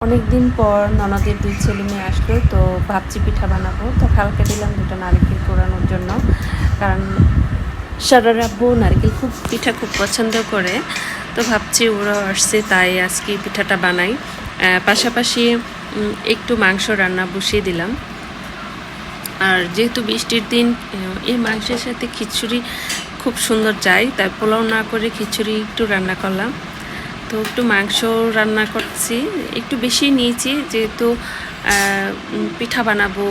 অনেকদিন পর ননদের 2 ছেলে মেয়ে আসলো, তো ভাবছি পিঠা বানাবো। তো কালকে দিলাম 2টা নারকেল কোড়ানোর জন্য, কারণ সারার আব্বু নারকেল পিঠা খুব পছন্দ করে। তো ভাবছি ওরা আসছে তাই আজকে পিঠাটা বানাই। পাশাপাশি একটু মাংস রান্না বসিয়ে দিলাম। আর যেহেতু বৃষ্টির দিন, এই মাংসের সাথে খিচুড়ি খুব সুন্দর যায়, তাই পোলাও না করে খিচুড়ি একটু রান্না করলাম। তো একটু মাংস রান্না করছি, একটু বেশি নিয়েছি যেহেতু পিঠা বানাবো,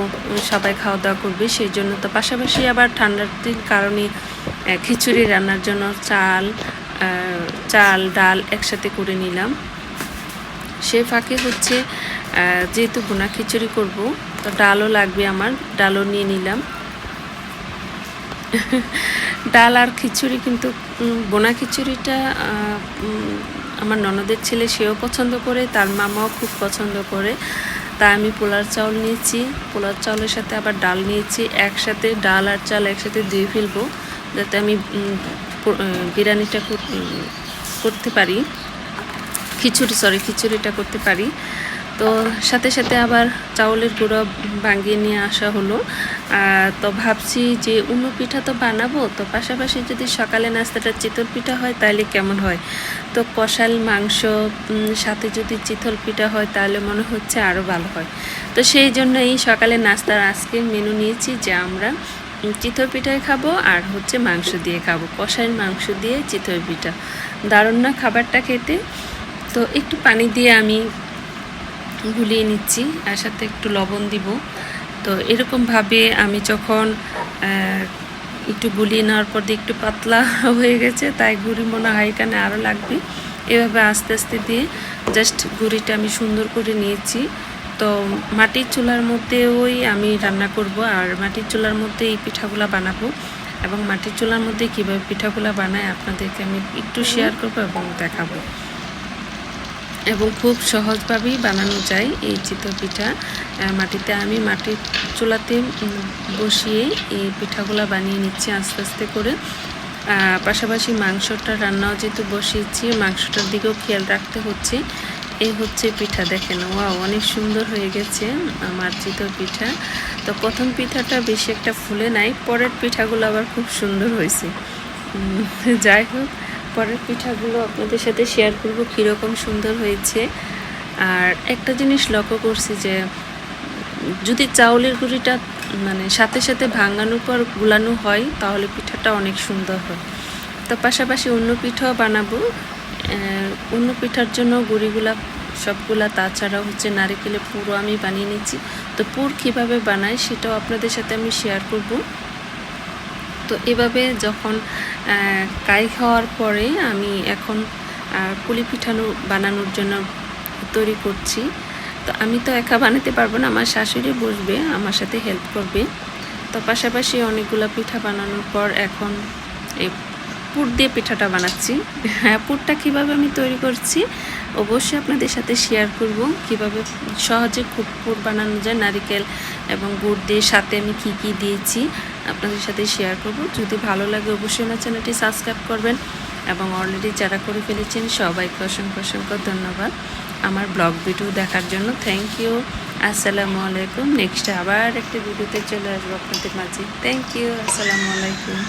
সবাই খাওয়া দাওয়া করবে সেই জন্য। তো পাশাপাশি আবার ঠান্ডার দিন কারণে খিচুড়ি রান্নার জন্য চাল ডাল একসাথে করে নিলাম। সে ফাঁকে হচ্ছে যেহেতু বোনা খিচুড়ি করব, তো ডালও লাগবে, আমার ডালও নিয়ে নিলাম। ডাল আর খিচুড়ি, কিন্তু বোনা খিচুড়িটা আমার ননদের ছেলে সেও পছন্দ করে, তার মামাও খুব পছন্দ করে। তাই আমি পোলার চাউল নিয়েছি, পোলার চাউলের সাথে আবার ডাল নিয়েছি, একসাথে ডাল আর চাল একসাথে ধুয়ে ফেলবো যাতে আমি বিরিয়ানিটা করতে পারি, খিচুড়িটা করতে পারি। তো সাথে সাথে আবার চাউলের গুঁড়ো ভাঙিয়ে নিয়ে আসা হলো। তো ভাবছি যে অন্য পিঠা তো বানাবো, তো পাশাপাশি যদি সকালে নাস্তাটা চিতল পিঠা হয় তাহলে কেমন হয়। তো কষাল মাংস সাথে যদি চিতল পিঠা হয় তাহলে মনে হচ্ছে আরও ভালো হয়। তো সেই জন্য এই সকালে নাস্তার আজকে মেনু নিয়েছি যে আমরা চিতল পিঠাই খাবো আর হচ্ছে মাংস দিয়ে খাবো, কষাল মাংস দিয়ে চিতল পিঠা। দারুণ না খাবারটা খেতে। তো একটু পানি দিয়ে আমি গুলিয়ে নিচ্ছি, আর সাথে একটু লবণ দিব। তো এরকমভাবে আমি যখন একটু গুলিয়ে নেওয়ার পর দিয়ে একটু পাতলা হয়ে গেছে, তাই গুঁড়ি মনে হয় এখানে আরও লাগবে। এভাবে আস্তে আস্তে দিয়ে জাস্ট গুঁড়িটা আমি সুন্দর করে নিয়েছি। তো মাটির চুলার মধ্যেই আমি রান্না করব, আর মাটির চুলার মধ্যে এই পিঠাগুলো বানাবো, এবং মাটির চুলার মধ্যে কীভাবে পিঠাগুলো বানায় আপনাদেরকে আমি একটু শেয়ার করবো এবং দেখাবো। এবং খুব সহজভাবেই বানানো যায় এই চিতল পিঠা। আমি মাটির চুলাতে বসিয়ে এই পিঠাগুলো বানিয়ে নিচ্ছি আস্তে আস্তে করে। পাশাপাশি মাংসটা রান্নাও যেহেতু বসিয়েছি, মাংসটার দিকেও খেয়াল রাখতে হচ্ছে। এই হচ্ছে পিঠা, দেখেন ওয়াও অনেক সুন্দর হয়ে গেছে আমার চিতল পিঠা। তো প্রথম পিঠাটা বেশি একটা ফুলে নাই, পরের পিঠাগুলো আবার খুব সুন্দর হয়েছে। যাই হোক, পরের পিঠাগুলো আপনাদের সাথে শেয়ার করব কীরকম সুন্দর হয়েছে। আর একটা জিনিস লক্ষ্য করছি যে যদি চাউলের গুঁড়িটা সাথে সাথে ভাঙানোর পর গুলানো হয় তাহলে পিঠাটা অনেক সুন্দর হয়। তো পাশাপাশি অন্য পিঠাও বানাবো। অন্য পিঠার জন্য গুঁড়িগুলা সবগুলা, তাছাড়া হচ্ছে নারকেলের পুরো আমি বানিয়ে নিচ্ছি। তো পুর কীভাবে বানাই সেটাও আপনাদের সাথে আমি শেয়ার করব। তো এভাবে যখন কাই খাওয়ার পরে আমি এখন পুলি পিঠা বানানোর জন্য তৈরি করছি। তো আমি তো একা বানাতে পারবো না, আমার শাশুড়ি বসবে আমার সাথে হেল্প করবে। তো পাশাপাশি অনেকগুলো পিঠা বানানোর পর এখন এই পুর দিয়ে পিঠাটা বানাচ্ছি। হ্যাঁ, পুরটা কীভাবে আমি তৈরি করছি অবশ্যই আপনাদের সাথে শেয়ার করব, কিভাবে সহজে খুব পুর বানানো যায় নারকেল এবং গুড় দিয়ে, সাথে আমি কি কি দিয়েছি আপনাদের সাথে শেয়ার করব। যদি ভালো লাগে অবশ্যই আমার চ্যানেলটি সাবস্ক্রাইব করবেন, এবং অলরেডি যারা করে ফেলেছেন সবাইকে অসংখ্য অসংখ্য ধন্যবাদ আমার ব্লগ ভিডিও দেখার জন্য। Thank you. আসসালামু আলাইকুম। নেক্সট আবার একটি ভিডিওতে চলে আসবো আপনাদের মাঝে। Thank you. আসসালামু আলাইকুম।